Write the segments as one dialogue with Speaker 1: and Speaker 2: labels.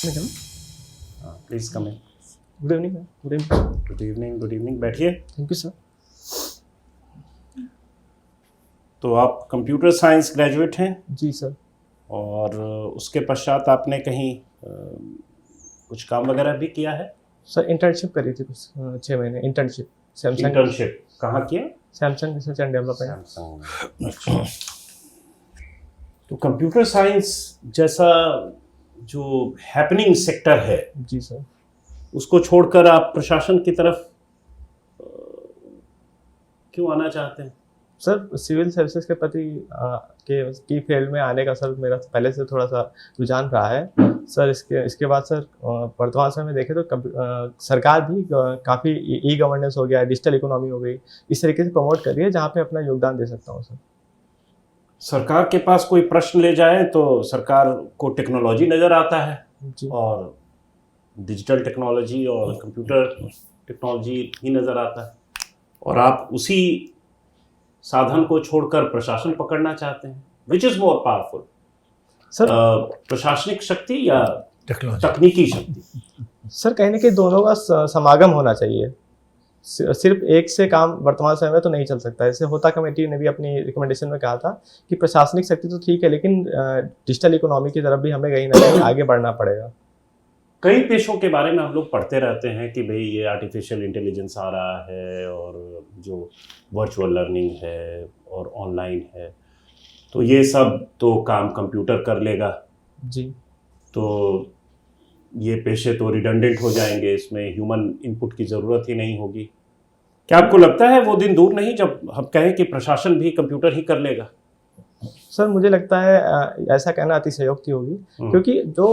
Speaker 1: में कम।
Speaker 2: Please come in.
Speaker 1: Good evening. Good evening.
Speaker 2: Good evening, बैठिए।
Speaker 1: Thank you sir.
Speaker 2: तो आप कंप्यूटर साइंस ग्रेजुएट हैं
Speaker 1: जी सर।
Speaker 2: और उसके पश्चात आपने कहीं कुछ काम वगैरह भी किया है?
Speaker 1: सर इंटर्नशिप करी थी कुछ 6 महीने इंटर्नशिप सैमसंग।
Speaker 2: इंटर्नशिप कहाँ किया?
Speaker 1: Samsung research and development.
Speaker 2: Samsung. अच्छा। तो कंप्यूटर साइंस जैसा जो हैपनिंग सेक्टर है,
Speaker 1: जी सर,
Speaker 2: उसको छोड़कर आप प्रशासन की तरफ क्यों आना चाहते हैं?
Speaker 1: सर सिविल सर्विसेज के प्रति की फील्ड में आने का सर मेरा पहले से थोड़ा सा रुझान रहा है सर। इसके बाद सर वर्तमान समय में देखें तो सरकार भी काफ़ी ई गवर्नेंस हो गया, डिजिटल इकोनॉमी हो गई, इस तरीके से प्रमोट कर रही है जहाँ पे अपना योगदान दे सकता हूँ सर।
Speaker 2: सरकार के पास कोई प्रश्न ले जाए तो सरकार को टेक्नोलॉजी नज़र आता है
Speaker 1: जी।
Speaker 2: और डिजिटल टेक्नोलॉजी और कंप्यूटर टेक्नोलॉजी ही नज़र आता है, और आप उसी साधन को छोड़कर प्रशासन पकड़ना चाहते हैं। Which is more powerful
Speaker 1: sir?
Speaker 2: प्रशासनिक शक्ति या तकनीकी शक्ति?
Speaker 1: सर कहीं ना कहीं दोनों का समागम होना चाहिए। सिर्फ एक से काम वर्तमान समय में तो नहीं चल सकता। ऐसे होता कमेटी ने भी अपनी रिकमेंडेशन में कहा था कि प्रशासनिक शक्ति तो ठीक है, लेकिन डिजिटल इकोनॉमी की तरफ भी हमें कहीं ना कहीं आगे बढ़ना पड़ेगा।
Speaker 2: कई पेशों के बारे में हम लोग पढ़ते रहते हैं कि भाई ये आर्टिफिशियल इंटेलिजेंस आ रहा है और जो वर्चुअल लर्निंग है और ऑनलाइन है, तो ये सब तो काम कंप्यूटर कर लेगा
Speaker 1: जी।
Speaker 2: तो ये पेशे तो रिडंडेंट हो जाएंगे, इसमें ह्यूमन इनपुट की ज़रूरत ही नहीं होगी। क्या आपको लगता है वो दिन दूर नहीं जब हम कहें कि प्रशासन भी कंप्यूटर ही कर लेगा?
Speaker 1: सर मुझे लगता है ऐसा कहना अतिशयोक्ति होगी, क्योंकि जो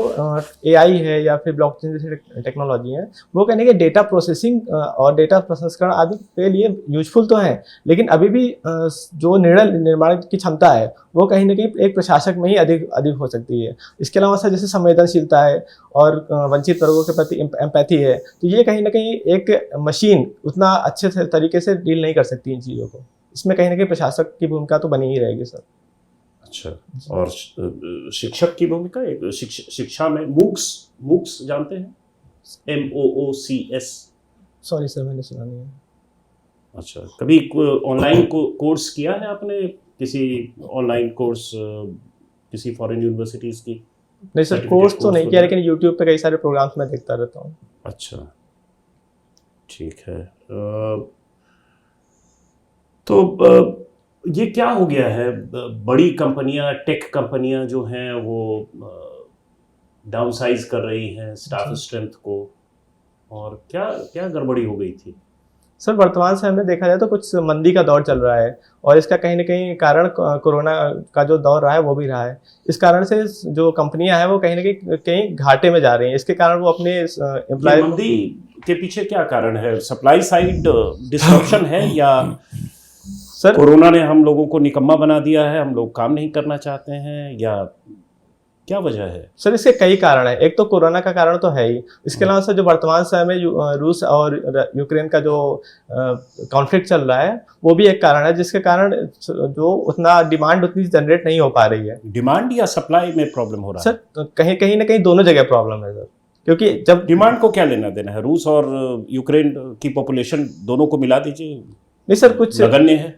Speaker 1: AI है या फिर ब्लॉकचेन जैसी टेक्नोलॉजी है वो कहने के डेटा प्रोसेसिंग और डेटा प्रसंस्करण आदि के लिए यूजफुल तो है, लेकिन अभी भी जो निर्णय निर्माण की क्षमता है वो कहीं ना कहीं एक प्रशासक में ही अधिक हो सकती है। इसके अलावा सर जैसे संवेदनशीलता है और वंचित वर्गों के प्रति एम्पैथी है, तो ये कहीं ना कहीं एक मशीन उतना अच्छे तरीके से डील नहीं कर सकती इन चीज़ों को। इसमें कहीं ना कहीं प्रशासक की भूमिका तो बनी ही रहेगी सर।
Speaker 2: अच्छा, और शिक्षक की भूमिका? शिक्षा में मूक्स जानते हैं? MOOCS?
Speaker 1: सॉरी सर, मैंने सुना नहीं है।
Speaker 2: अच्छा, कभी ऑनलाइन कोर्स किया है आपने? किसी ऑनलाइन कोर्स किसी फॉरेन यूनिवर्सिटीज़ की?
Speaker 1: नहीं सर, कोर्स तो नहीं किया, लेकिन यूट्यूब पे कई सारे प्रोग्राम्स मैं देखता रहता हूँ।
Speaker 2: अच्छा, ठीक है। तो ये क्या हो गया है, बड़ी कंपनियां, टेक कंपनियां जो हैं वो डाउनसाइज कर रही हैं स्टाफ स्ट्रेंथ को, और क्या क्या गड़बड़ी हो गई थी?
Speaker 1: सर वर्तमान समय में देखा जाए तो कुछ मंदी का दौर चल रहा है, और इसका कहीं ना कहीं कारण कोरोना का जो दौर रहा है वो भी रहा है। इस कारण से जो कंपनियां हैं वो कहीं ना कहीं घाटे में जा रही हैं। इसके कारण वो अपने एम्प्लॉय
Speaker 2: मंदी के पीछे क्या कारण है? सप्लाई साइड डिस्ट्रप्शन है या सर कोरोना ने हम लोगों को निकम्मा बना दिया है, हम लोग काम नहीं करना चाहते हैं, या क्या वजह है?
Speaker 1: सर इसके कई कारण है। एक तो कोरोना का कारण तो है ही, इसके अलावा सर जो वर्तमान समय में रूस और यूक्रेन का जो कॉन्फ्लिक्ट चल रहा है वो भी एक कारण है, जिसके कारण जो उतना डिमांड उतनी जनरेट नहीं हो पा रही है।
Speaker 2: डिमांड या सप्लाई में प्रॉब्लम हो रहा है?
Speaker 1: सर कहीं ना कहीं दोनों जगह प्रॉब्लम है सर, क्योंकि जब
Speaker 2: डिमांड को क्या लेना देना है? रूस और यूक्रेन की पॉपुलेशन दोनों को मिला दीजिए।
Speaker 1: नहीं सर, कुछ
Speaker 2: नगण्य है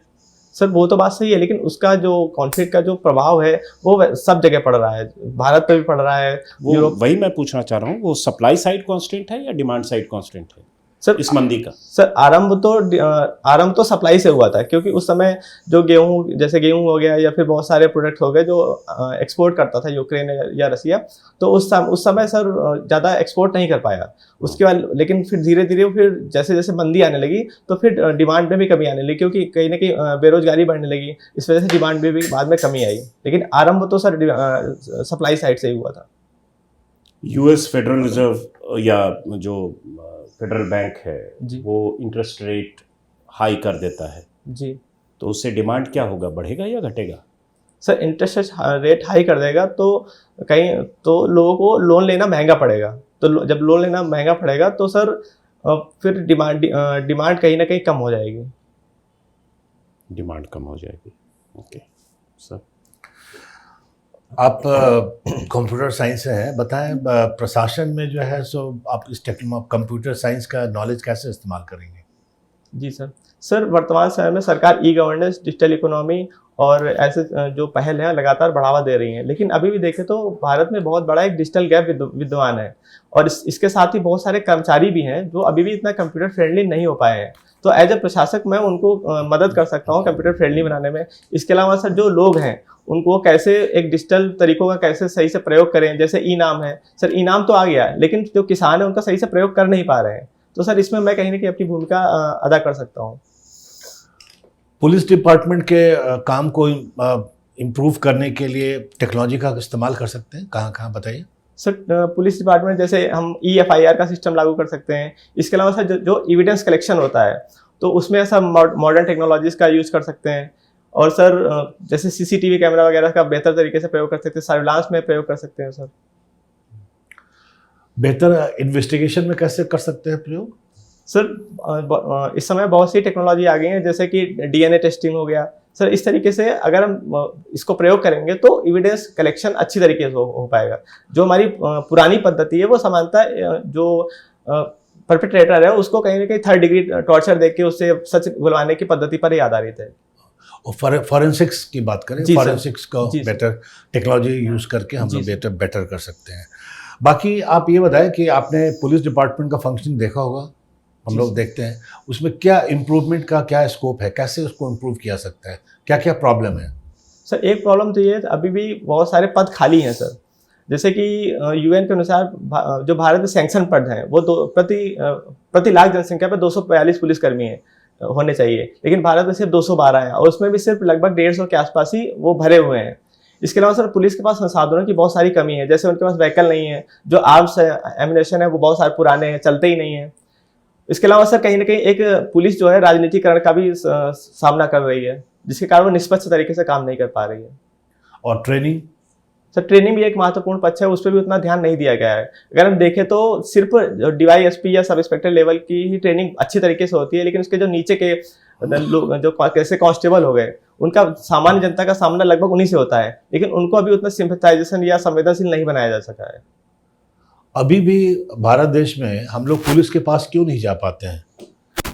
Speaker 1: सर, वो तो बात सही है, लेकिन उसका जो कॉन्फ्लिक्ट का जो प्रभाव है वो सब जगह पड़ रहा है, भारत पे भी पड़ रहा है।
Speaker 2: वो वही मैं पूछना चाह रहा हूँ, वो सप्लाई साइड कांस्टेंट है या डिमांड साइड कांस्टेंट है
Speaker 1: सर
Speaker 2: इस मंदी का?
Speaker 1: सर आरंभ तो सप्लाई से हुआ था, क्योंकि उस समय जो गेहूं हो गया या फिर बहुत सारे प्रोडक्ट हो गए जो एक्सपोर्ट करता था यूक्रेन या रसिया, तो उस समय सर ज़्यादा एक्सपोर्ट नहीं कर पाया। उसके बाद लेकिन फिर धीरे धीरे फिर जैसे जैसे मंदी आने लगी तो फिर डिमांड में भी कमी आने लगी, क्योंकि कहीं ना कहीं बेरोजगारी बढ़ने लगी, इस वजह से डिमांड में भी बाद में कमी आई। लेकिन आरंभ तो सर सप्लाई साइड से ही हुआ था।
Speaker 2: US फेडरल रिजर्व या जो फेडरल बैंक है वो इंटरेस्ट रेट हाई कर देता है
Speaker 1: जी,
Speaker 2: तो उससे डिमांड क्या होगा, बढ़ेगा या घटेगा?
Speaker 1: सर इंटरेस्ट रेट हाई कर देगा तो कहीं तो लोगों को लोन लेना महंगा पड़ेगा, तो जब लोन लेना महंगा पड़ेगा तो सर फिर डिमांड कहीं ना कहीं कम हो जाएगी।
Speaker 2: डिमांड कम हो जाएगी, ओके सर।
Speaker 3: आप कंप्यूटर साइंस से हैं, बताएं प्रशासन में जो है सो आप इस कंप्यूटर साइंस का नॉलेज कैसे इस्तेमाल करेंगे?
Speaker 1: जी सर वर्तमान समय में सरकार ई गवर्नेंस, डिजिटल इकोनॉमी और ऐसे जो पहल है लगातार बढ़ावा दे रही है, लेकिन अभी भी देखें तो भारत में बहुत बड़ा एक डिजिटल गैप विद्यमान है। और इसके साथ ही बहुत सारे कर्मचारी भी हैं जो अभी भी इतना कंप्यूटर फ्रेंडली नहीं हो पाए हैं। तो एज ए प्रशासक मैं उनको मदद कर सकता हूँ कंप्यूटर फ्रेंडली बनाने में। इसके अलावा सर जो लोग हैं उनको कैसे एक डिजिटल तरीकों का कैसे सही से प्रयोग करें, जैसे ई नाम है सर, ई नाम तो आ गया लेकिन जो किसान है उनका सही से प्रयोग कर नहीं पा रहे हैं। तो सर इसमें मैं कहीं ना कहीं अपनी भूमिका अदा कर सकता हूँ।
Speaker 3: पुलिस डिपार्टमेंट के काम को इम्प्रूव करने के लिए टेक्नोलॉजी का इस्तेमाल कर सकते हैं, कहाँ कहाँ बताइए?
Speaker 1: सर पुलिस डिपार्टमेंट जैसे हम EFIR का सिस्टम लागू कर सकते हैं। इसके अलावा सर जो एविडेंस कलेक्शन होता है तो उसमें सब मॉडर्न टेक्नोलॉजीज का यूज कर सकते हैं। और सर जैसे CCTV कैमरा वगैरह का बेहतर तरीके से प्रयोग कर सकते हैं, सर्विलांस में प्रयोग कर सकते हैं सर।
Speaker 3: बेहतर इन्वेस्टिगेशन में कैसे कर सकते हैं प्रयोग?
Speaker 1: सर इस समय बहुत सी टेक्नोलॉजी आ गई है, जैसे कि DNA टेस्टिंग हो गया सर। इस तरीके से अगर हम इसको प्रयोग करेंगे तो एविडेंस कलेक्शन अच्छी तरीके से हो पाएगा। जो हमारी पुरानी पद्धति है वो समानता जो परपेट्रेटर है उसको कहीं ना कहीं 3rd डिग्री टॉर्चर देके उससे सच बुलवाने की पद्धति पर ही आधारित है।
Speaker 3: और फॉरेंसिक्स की बात करें, फॉरेंसिक्स का बेटर टेक्नोलॉजी यूज करके हम लोग बेटर कर सकते हैं। बाकी आप ये बताएं कि आपने पुलिस डिपार्टमेंट का फंक्शन देखा होगा, हम लोग देखते हैं, उसमें क्या इम्प्रूवमेंट का क्या स्कोप है, कैसे उसको इम्प्रूव किया सकता है, क्या क्या प्रॉब्लम है?
Speaker 1: सर एक प्रॉब्लम तो ये है अभी भी बहुत सारे पद खाली हैं सर। जैसे कि UN के अनुसार जो भारत में सैंक्शन पद हैं वो प्रति लाख जनसंख्या पर 242 पुलिसकर्मी हैं होने चाहिए, लेकिन भारत में सिर्फ 212 हैं और उसमें भी सिर्फ लगभग 150 के आसपास ही वो भरे हुए हैं। इसके अलावा सर पुलिस के पास संसाधनों की बहुत सारी कमी है, जैसे उनके पास व्हीकल नहीं है, जो आर्म्स एम्युनिशन है वो बहुत सारे पुराने हैं, चलते ही नहीं है। इसके अलावा सर कहीं ना कहीं एक पुलिस जो है राजनीतिकरण का भी सामना कर रही है, जिसके कारण वो निष्पक्ष तरीके से काम नहीं कर पा रही है।
Speaker 3: और ट्रेनिंग?
Speaker 1: सर ट्रेनिंग भी एक महत्वपूर्ण पक्ष है, उस पर भी उतना ध्यान नहीं दिया गया है। अगर हम देखें तो सिर्फ DYSP या सब इंस्पेक्टर लेवल की ही ट्रेनिंग अच्छी तरीके से होती है, लेकिन उसके जो नीचे के लोग जो कैसे कांस्टेबल हो गए उनका सामान्य जनता का सामना लगभग उन्हीं से होता है, लेकिन उनको अभी उतना सिंपैथाइजेशन या संवेदनशील नहीं बनाया जा सका है।
Speaker 3: अभी भी भारत देश में हम लोग पुलिस के पास क्यों नहीं जा पाते हैं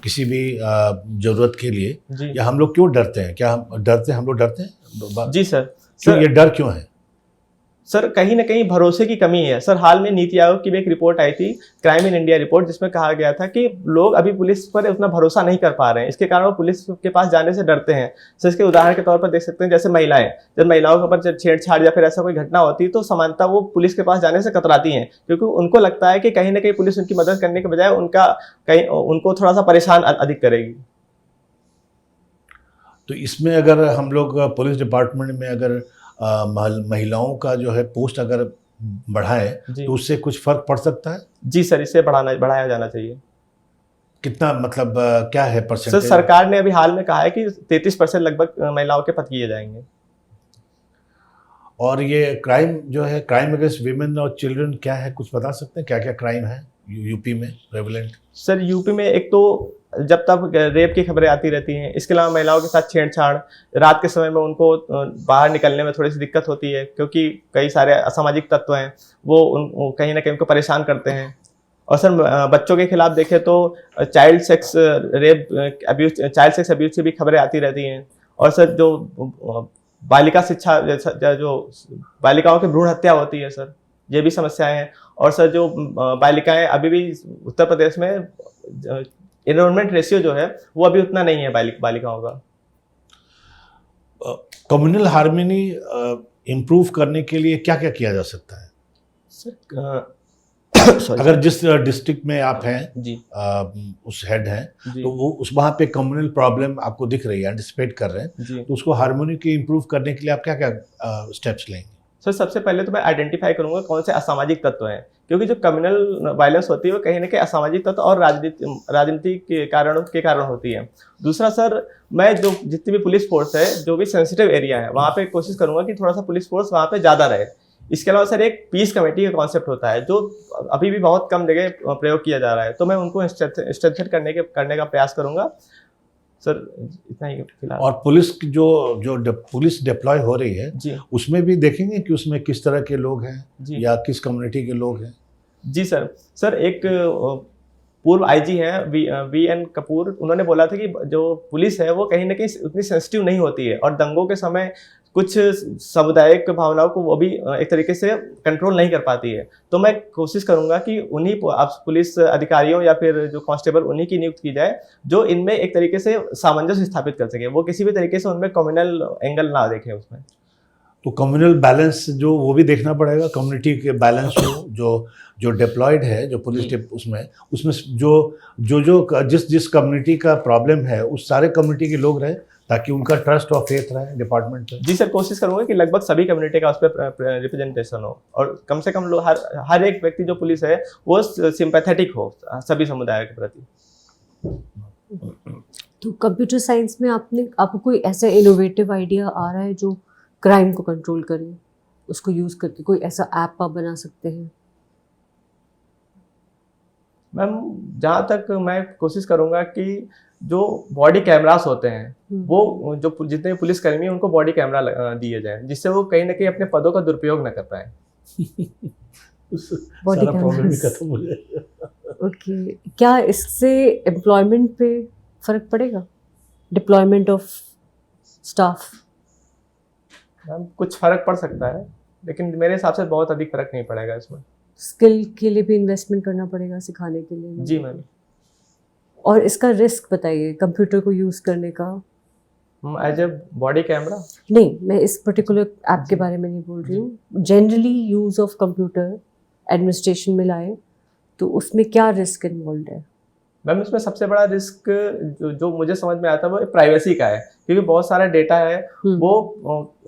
Speaker 3: किसी भी जरूरत के लिए, या हम लोग क्यों डरते हैं? क्या हम डरते हैं?
Speaker 1: जी सर।
Speaker 3: क्यों ये डर क्यों है?
Speaker 1: सर कहीं ना कहीं भरोसे की कमी है। सर हाल में नीति आयोग की भी एक रिपोर्ट आई थी, क्राइम इन इंडिया रिपोर्ट, जिसमें कहा गया था कि लोग अभी पुलिस पर उतना भरोसा नहीं कर पा रहे हैं। इसके कारण वो पुलिस के पास जाने से डरते हैं। सर इसके उदाहरण के तौर पर देख सकते हैं, जैसे महिलाएं, जब महिलाओं के ऊपर छेड़छाड़ या फिर ऐसा कोई घटना होती है तो समानता वो पुलिस के पास जाने से कतराती हैं, क्योंकि उनको लगता है कि कहीं ना कहीं पुलिस उनकी मदद करने के बजाय उनको थोड़ा सा परेशान अधिक करेगी।
Speaker 3: तो इसमें अगर हम लोग पुलिस डिपार्टमेंट में अगर महिलाओं का जो है पोस्ट अगर बढ़ाए तो उससे कुछ फर्क पड़ सकता है?
Speaker 1: जी सर, इसे बढ़ाया जाना चाहिए।
Speaker 3: कितना, मतलब क्या है परसेंटेज?
Speaker 1: सर सरकार ने अभी हाल में कहा है कि 33% लगभग महिलाओं के पद किए जाएंगे।
Speaker 3: और ये क्राइम जो है, क्राइम अगेंस्ट विमेन और चिल्ड्रन, क्या है, कुछ बता सकते हैं क्या क्या क्राइम है यूपी में प्रेवलेंट?
Speaker 1: सर यूपी में एक तो जब तक रेप की खबरें आती रहती हैं, इसके अलावा महिलाओं के साथ छेड़छाड़, रात के समय में उनको बाहर निकलने में थोड़ी सी दिक्कत होती है, क्योंकि कई सारे असामाजिक तत्व हैं वो कहीं ना कहीं उनको परेशान करते हैं। और सर बच्चों के खिलाफ देखें तो चाइल्ड सेक्स अब्यूज की भी खबरें आती रहती हैं। और सर जो बालिका शिक्षा, जो बालिकाओं की भ्रूण हत्या होती है सर, ये भी समस्याएं हैं। और सर जो बालिकाएं अभी भी उत्तर प्रदेश में एनरोलमेंट रेशियो जो है वो अभी उतना नहीं है बालिकाओं का।
Speaker 3: कम्युनल हार्मनी इम्प्रूव करने के लिए क्या क्या किया जा सकता है? सर अगर जिस डिस्ट्रिक्ट में आप हैं
Speaker 1: जी,
Speaker 3: उस हेड हैं, तो वो उस वहाँ पे कम्युनल प्रॉब्लम आपको दिख रही है, एंटिसिपेट कर रहे हैं, तो उसको हार्मोनी की इम्प्रूव करने के लिए आप क्या क्या स्टेप्स लेंगे?
Speaker 1: सर सबसे पहले तो मैं आइडेंटिफाई करूंगा कौन से असामाजिक तत्व हैं, क्योंकि जो कम्युनल वायलेंस होती है वो कहीं ना कहीं असामाजिक तत्व और राजनीति के कारण होती है। दूसरा सर, मैं जो जितनी भी पुलिस फोर्स है, जो भी सेंसिटिव एरिया है वहाँ पे कोशिश करूंगा कि थोड़ा सा पुलिस फोर्स वहाँ पे ज़्यादा रहे। इसके अलावा सर एक पीस कमेटी का कॉन्सेप्ट होता है जो अभी भी बहुत कम जगह प्रयोग किया जा रहा है, तो मैं उनको स्ट्रेंथन करने का प्रयास करूंगा। सर इतना ही फिलहाल।
Speaker 3: और पुलिस की पुलिस डिप्लॉय हो रही है
Speaker 1: जी
Speaker 3: उसमें भी देखेंगे कि उसमें किस तरह के लोग हैं
Speaker 1: जी
Speaker 3: या किस कम्युनिटी के लोग हैं।
Speaker 1: जी सर एक पूर्व आईजी हैं वीएन कपूर, उन्होंने बोला था कि जो पुलिस है वो कहीं ना कहीं उतनी सेंसिटिव नहीं होती है और दंगों के समय कुछ सामुदायिक भावनाओं को वो भी एक तरीके से कंट्रोल नहीं कर पाती है। तो मैं कोशिश करूंगा कि उन्हीं पुलिस अधिकारियों या फिर जो कांस्टेबल उन्हीं की नियुक्त की जाए जो इनमें एक तरीके से सामंजस्य स्थापित कर सके, वो किसी भी तरीके से उनमें कम्युनल एंगल ना देखें उसमें।
Speaker 3: तो कम्युनल बैलेंस जो वो भी देखना पड़ेगा, कम्युनिटी के बैलेंस जो डिप्लॉयड है जो पुलिस उसमें जो जिस कम्युनिटी का प्रॉब्लम है उस सारे कम्युनिटी के लोग रहे ताकि उनका ट्रस्ट और फेथ रहे डिपार्टमेंट पे।
Speaker 1: जी सर, कोशिश करूंगा कि लगभग सभी कम्युनिटी का उस पर रिप्रेजेंटेशन हो और कम से कम लोग हर एक व्यक्ति जो पुलिस है वो सिंपैथेटिक हो सभी समुदाय के प्रति।
Speaker 4: तो कंप्यूटर साइंस में आपको कोई ऐसा इनोवेटिव आइडिया आ रहा है जो क्राइम को कंट्रोल करे, उसको यूज करके कोई ऐसा ऐप आप बना सकते हैं?
Speaker 1: मैम जहाँ तक मैं कोशिश करूंगा कि जो बॉडी कैमरास होते हैं वो जो जितने पुलिसकर्मी हैं उनको बॉडी कैमरा दिए जाए जिससे वो कहीं ना कहीं अपने पदों का दुरुपयोग न कर पाए।
Speaker 4: बॉडी
Speaker 3: प्रॉब्लम भी खत्म हो जाएगा।
Speaker 4: ओके, क्या इससे एम्प्लॉयमेंट पे फर्क पड़ेगा, डिप्लॉयमेंट ऑफ स्टाफ?
Speaker 1: मैम कुछ फर्क पड़ सकता है लेकिन मेरे हिसाब से बहुत अधिक फर्क नहीं पड़ेगा इसमें।
Speaker 4: स्किल के लिए भी इन्वेस्टमेंट करना पड़ेगा सिखाने के लिए।
Speaker 1: जी मैम।
Speaker 4: और इसका रिस्क बताइए कंप्यूटर को यूज करने का।
Speaker 1: एज ए बॉडी कैमरा
Speaker 4: नहीं, मैं इस पर्टिकुलर ऐप के बारे में नहीं बोल रही हूँ, generally use of computer administration में लाए तो उसमें क्या रिस्क इन्वॉल्व है?
Speaker 1: मैम इसमें सबसे बड़ा रिस्क जो मुझे समझ में आता है वो प्राइवेसी का है, क्योंकि बहुत सारा डेटा है वो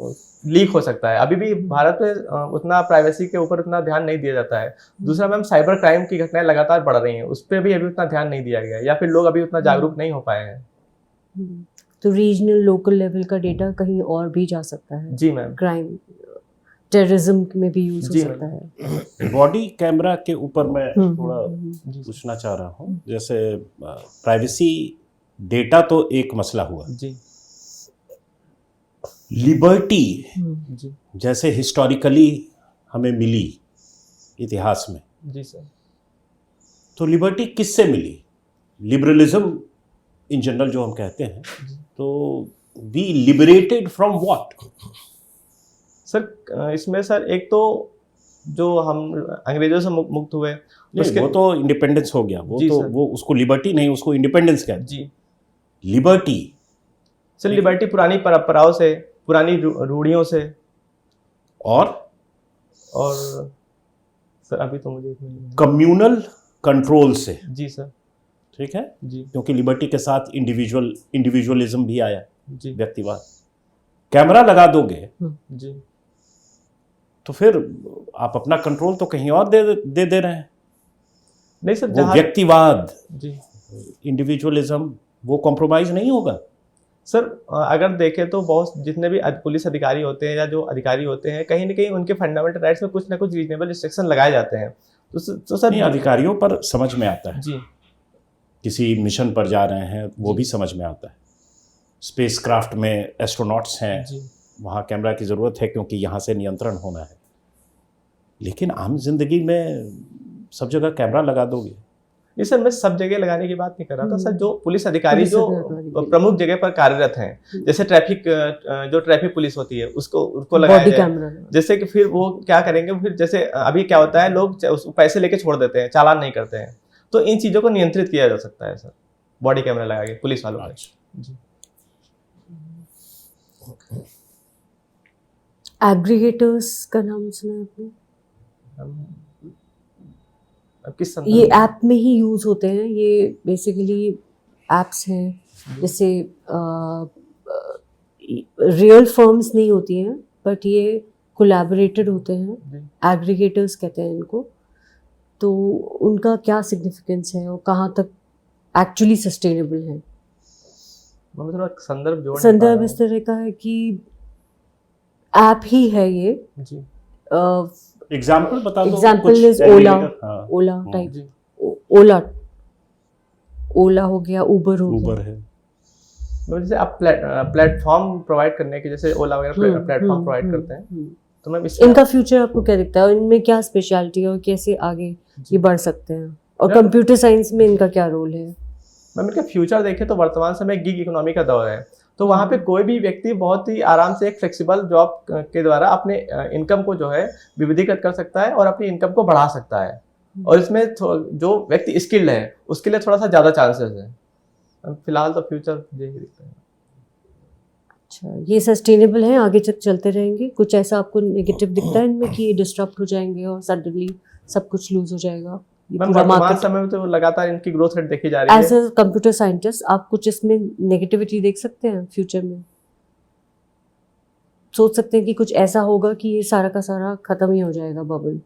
Speaker 1: लीक हो सकता है। अभी भी भारत में उतना प्राइवेसी के ऊपर उतना ध्यान नहीं दिया जाता है। दूसरा मैम साइबर क्राइम की घटनाएं लगातार बढ़ रही हैं, उस पर भी अभी उतना ध्यान नहीं दिया गया है या फिर लोग अभी उतना जागरूक नहीं हो पाए हैं।
Speaker 4: तो रीजनल लोकल लेवल का डेटा कहीं और भी जा सकता है।
Speaker 1: जी मैम।
Speaker 4: क्राइम टेररिज्म में भी यूज हो सकता है।
Speaker 2: बॉडी कैमरा के ऊपर मैं थोड़ा पूछना चाह रहा हूँ, जैसे प्राइवेसी डेटा तो एक मसला हुआ
Speaker 1: जी,
Speaker 2: लिबर्टी
Speaker 1: जी
Speaker 2: जैसे हिस्टोरिकली हमें मिली इतिहास में,
Speaker 1: जी सर,
Speaker 2: तो लिबर्टी किससे मिली? लिबरलिज्म इन जनरल जो हम कहते हैं, तो we liberated from what?
Speaker 1: Sir इसमें सर एक तो जो हम अंग्रेजों से मुक्त हुए
Speaker 2: वो तो इंडिपेंडेंस हो गया, वो तो वो उसको लिबर्टी नहीं, उसको इंडिपेंडेंस कहते हैं।
Speaker 1: जी
Speaker 2: लिबर्टी
Speaker 1: सर, लिबर्टी पुरानी परंपराओं से, पुरानी रूढ़ियों से और सर अभी तो मुझे
Speaker 2: कम्युनल कंट्रोल से।
Speaker 1: जी सर।
Speaker 2: ठीक है
Speaker 1: जी,
Speaker 2: क्योंकि लिबर्टी के साथ इंडिविजुअलिज्म भी आया,
Speaker 1: जी
Speaker 2: व्यक्तिवाद। कैमरा लगा दोगे
Speaker 1: जी,
Speaker 2: तो फिर आप अपना कंट्रोल तो कहीं और दे रहे हैं।
Speaker 1: नहीं सर,
Speaker 2: वो व्यक्तिवाद,
Speaker 1: जी
Speaker 2: इंडिविजुअलिज्म, वो कॉम्प्रोमाइज नहीं होगा।
Speaker 1: सर अगर देखें तो बहुत जितने भी पुलिस अधिकारी होते हैं या जो अधिकारी होते हैं, कहीं ना कहीं उनके फंडामेंटल राइट्स में कुछ ना कुछ रीजनेबल रिस्ट्रिक्शन लगाए जाते हैं। तो सर
Speaker 2: अधिकारियों पर समझ में आता है,
Speaker 1: जी,
Speaker 2: किसी मिशन पर जा रहे हैं वो भी समझ में आता है। स्पेस क्राफ्ट में एस्ट्रोनॉट्स हैं, वहाँ कैमरा की ज़रूरत है क्योंकि यहाँ से नियंत्रण होना है। लेकिन आम जिंदगी में सब जगह कैमरा लगा दोगे?
Speaker 1: नहीं सर, मैं सब जगह लगाने की बात नहीं कर रहा था सर। जो पुलिस अधिकारी जो प्रमुख जगह पर कार्यरत हैं, जैसे ट्रैफिक पुलिस होती है उसको लगाया जाए। जैसे कि फिर वो क्या करेंगे, फिर जैसे अभी क्या होता है, लोग पैसे लेके छोड़ देते हैं, चालान नहीं करते हैं, तो इन चीज़ों को नियंत्रित किया जा सकता है सर बॉडी कैमरा लगा के पुलिस वालों का। जी,
Speaker 4: एग्रीगेटर्स का नाम सुना है आपने?
Speaker 1: किस
Speaker 4: ये ऐप में ही यूज होते हैं। ये बेसिकली एप्स हैं जैसे रियल फर्म्स नहीं होती हैं, बट ये कोलैबोरेटेड होते हैं, एग्रीगेटर्स कहते हैं इनको। तो उनका क्या सिग्निफिकेंस है और कहाँ तक एक्चुअली सस्टेनेबल है? संदर्भ इस तरह का है कि ऐप ही है ये।
Speaker 1: जी,
Speaker 2: एग्जाम्पल बता दो।
Speaker 4: Example is Ola type. Ola हो गया, उबर हो गया।
Speaker 2: उबर है।
Speaker 1: जैसे आप प्लेटफॉर्म प्रोवाइड करने के, जैसे ओला वगैरह प्लेटफॉर्म प्रोवाइड करते हैं, तो मैम
Speaker 4: इनका फ्यूचर आपको क्या दिखता है, इनमें क्या स्पेशलिटी है और कैसे आगे ये बढ़ सकते हैं, और कंप्यूटर साइंस में इनका क्या रोल है?
Speaker 1: मैम इनका फ्यूचर देखें तो वर्तमान समय गिग इकोनॉमी का दौर है, तो वहाँ पे कोई भी व्यक्ति बहुत ही आराम से एक फ्लेक्सिबल जॉब के द्वारा अपने इनकम को जो है विविधीकृत कर सकता है और अपनी इनकम को बढ़ा सकता है, और इसमें जो व्यक्ति स्किल्ड है उसके लिए थोड़ा सा ज़्यादा चांसेस है। फिलहाल तो फ्यूचर यही दिखता है।
Speaker 4: अच्छा, ये सस्टेनेबल है, आगे तक चलते रहेंगे? कुछ ऐसा आपको नेगेटिव दिखता है इनमें कि ये डिस्टर्ब हो जाएंगे और सडनली सब कुछ लूज हो जाएगा?
Speaker 1: मैम वर्तमान समय में तो लगातार इनकी ग्रोथ रेट देखी जा रही है।
Speaker 4: एज अ कंप्यूटर साइंटिस्ट आप कुछ इसमें नेगेटिविटी देख सकते हैं फ्यूचर में? सोच सकते हैं कि कुछ ऐसा होगा कि ये सारा का सारा खत्म ही हो जाएगा, बबल?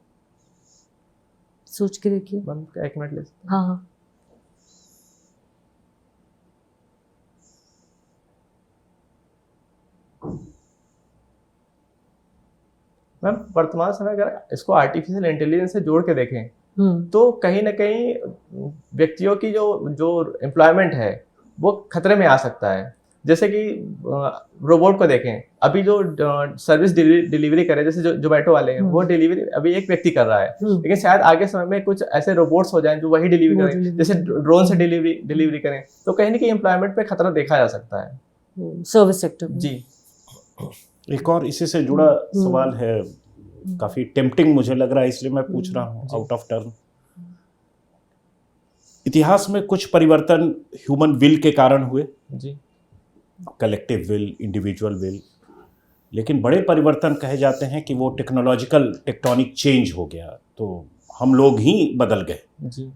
Speaker 4: सोच के देखिए।
Speaker 1: मैम एक मिनट ले सकते हैं?
Speaker 4: हाँ हाँ।
Speaker 1: मैम वर्तमान समय अगर इसको आर्टिफिशियल इंटेलिजेंस से जोड़ के देखें तो कहीं ना कहीं व्यक्तियों की जो जो एम्प्लॉयमेंट है वो खतरे में आ सकता है। जैसे कि रोबोट को देखें, अभी जो सर्विस डिलीवरी करे, जैसे जो जोमेटो वाले हैं, वो डिलीवरी अभी एक व्यक्ति कर रहा है, लेकिन शायद आगे समय में कुछ ऐसे रोबोट्स हो जाएं जो वही डिलीवरी करें, जैसे ड्रोन से डिलीवरी करें, तो कहीं ना कहीं एम्प्लॉयमेंट पे खतरा देखा जा सकता है
Speaker 4: सर्विस सेक्टर में।
Speaker 1: जी।
Speaker 2: एक और इसी से जुड़ा सवाल है, काफी टेम्पटिंग मुझे लग रहा है, इसलिए मैं पूछ रहा हूँ आउट ऑफ टर्न। इतिहास में कुछ परिवर्तन ह्यूमन विल के कारण हुए,
Speaker 1: जी,
Speaker 2: कलेक्टिव विल, इंडिविजुअल विल, लेकिन बड़े परिवर्तन कहे जाते हैं कि वो टेक्नोलॉजिकल टेक्टोनिक चेंज हो गया, तो हम लोग ही बदल गए।
Speaker 1: जी,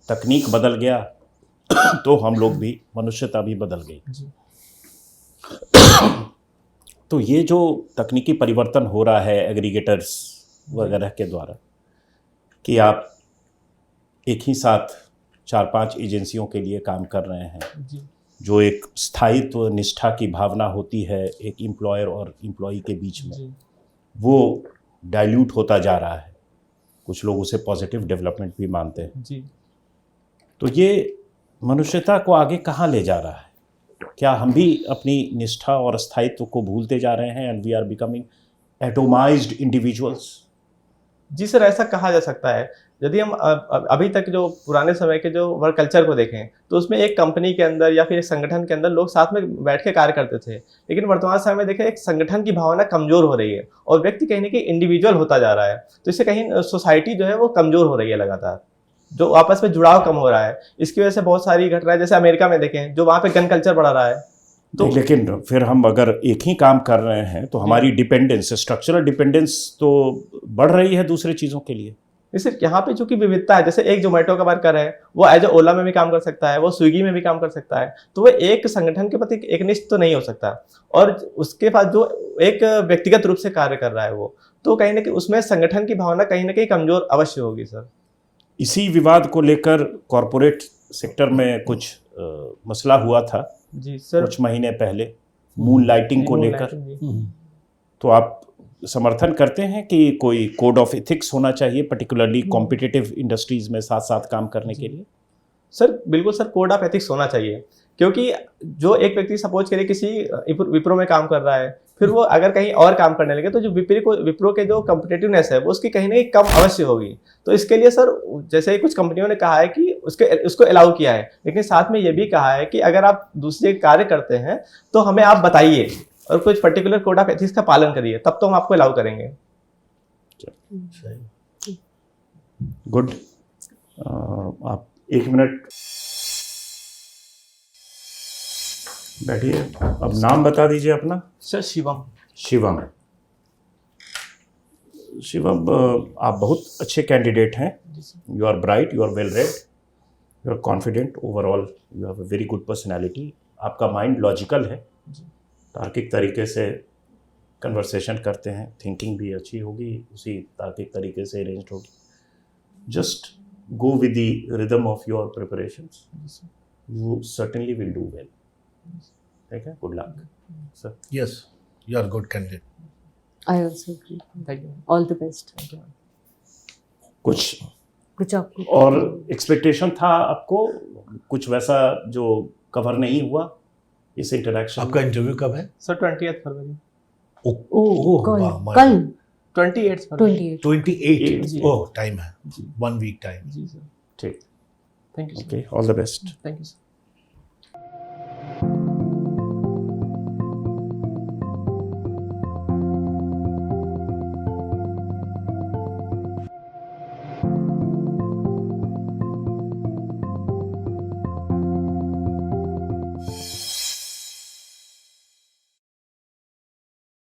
Speaker 2: तकनीक बदल गया तो हम लोग भी, मनुष्यता भी बदल गई।
Speaker 1: जी।
Speaker 2: तो ये जो तकनीकी परिवर्तन हो रहा है एग्रीगेटर्स वगैरह के द्वारा, कि आप एक ही साथ 4-5 एजेंसियों के लिए काम कर रहे हैं,
Speaker 1: जी,
Speaker 2: जो एक स्थायित्व निष्ठा की भावना होती है एक एम्प्लॉयर और एम्प्लॉई के बीच में,
Speaker 1: जी,
Speaker 2: वो डाइल्यूट होता जा रहा है। कुछ लोग उसे पॉजिटिव डेवलपमेंट भी मानते हैं।
Speaker 1: जी।
Speaker 2: तो ये मनुष्यता को आगे कहाँ ले जा रहा है? क्या हम भी अपनी निष्ठा और स्थायित्व को भूलते जा रहे हैं and we are becoming atomised individuals?
Speaker 1: जी सर, ऐसा कहा जा सकता है। यदि हम अभी तक जो पुराने समय के जो वर्क कल्चर को देखें तो उसमें एक कंपनी के अंदर या फिर एक संगठन के अंदर लोग साथ में बैठ के कार्य करते थे, लेकिन वर्तमान समय में देखें एक संगठन की भावना कमजोर हो रही है और व्यक्ति कहीं ना कहीं इंडिविजुअल होता जा रहा है, तो इससे कहीं सोसाइटी जो है वो कमजोर हो रही है लगातार, जो आपस में जुड़ाव कम हो रहा है। इसकी वजह से बहुत सारी घटनाएं, जैसे अमेरिका में देखें जो वहाँ पे गन कल्चर बढ़ा रहा है।
Speaker 2: तो लेकिन फिर हम अगर एक ही काम कर रहे हैं तो हमारी डिपेंडेंस, स्ट्रक्चरल डिपेंडेंस तो बढ़ रही है दूसरी चीज़ों के लिए।
Speaker 1: सिर्फ यहाँ पे चूंकि विविधता है, जैसे एक जोमेटो का वर्कर है वो एज ए ओला में भी काम कर सकता है, वो स्विगी में भी काम कर सकता है, तो वो एक संगठन के प्रति एकनिष्ठ तो नहीं हो सकता, और उसके पास जो एक व्यक्तिगत रूप से कार्य कर रहा है वो, तो कहीं ना कहीं उसमें संगठन की भावना कहीं ना कहीं कमजोर अवश्य होगी सर।
Speaker 2: इसी विवाद को लेकर कॉरपोरेट सेक्टर में कुछ मसला हुआ था
Speaker 1: जी सर,
Speaker 2: कुछ महीने पहले, मून लाइटिंग को लेकर। तो आप समर्थन करते हैं कि कोई कोड ऑफ एथिक्स होना चाहिए पर्टिकुलरली कॉम्पिटिटिव इंडस्ट्रीज में साथ साथ काम करने के लिए?
Speaker 1: सर बिल्कुल सर, कोड ऑफ एथिक्स होना चाहिए, क्योंकि जो एक व्यक्ति सपोज करिए किसी विप्रो में काम कर रहा है, फिर वो अगर कहीं और काम करने लगे तो जो विप्रो के जो कॉम्पिटिटिवनेस है वो उसकी कहीं ना कहीं कम अवश्य होगी। तो इसके लिए सर जैसे कुछ कंपनियों ने कहा है कि उसको अलाउ किया है, लेकिन साथ में ये भी कहा है कि अगर आप दूसरे कार्य करते हैं तो हमें आप बताइए और कुछ पर्टिकुलर कोड ऑफ एथिक्स का पालन करिए, तब तो हम आपको अलाउ करेंगे।
Speaker 2: गुड। आप 1 मिनट बैठिए, अब नाम बता दीजिए अपना।
Speaker 1: सर शिवम।
Speaker 2: शिवम, शिवम आप बहुत अच्छे कैंडिडेट हैं। You are bright, you are well read, you are confident, overall you have a very good personality. आपका माइंड लॉजिकल है, तार्किक तरीके से कन्वर्सेशन करते हैं, थिंकिंग भी अच्छी होगी, उसी तार्किक तरीके से अरेंज्ड होगी। Just go with the rhythm of your preparations, you certainly will do well. ठीक है, good luck sir.
Speaker 3: Yes, you are good candidate.
Speaker 4: I also agree,
Speaker 1: thank you,
Speaker 4: all the best.
Speaker 2: कुछ
Speaker 4: आपको
Speaker 2: और एक्सपेक्टेशन था आपको, कुछ वैसा जो कवर नहीं हुआ? इस इंटरेक्शन।
Speaker 3: आपका इंटरव्यू कब है?
Speaker 1: सर 28 फरवरी।
Speaker 4: कल
Speaker 1: 28 फरवरी।
Speaker 3: 28
Speaker 1: जी।
Speaker 3: ओह, टाइम है,
Speaker 1: जी
Speaker 3: 1 वीक टाइम।
Speaker 1: जी सर।
Speaker 2: ठीक,
Speaker 1: thank you sir.
Speaker 2: Okay, all the best.
Speaker 1: Thank you sir.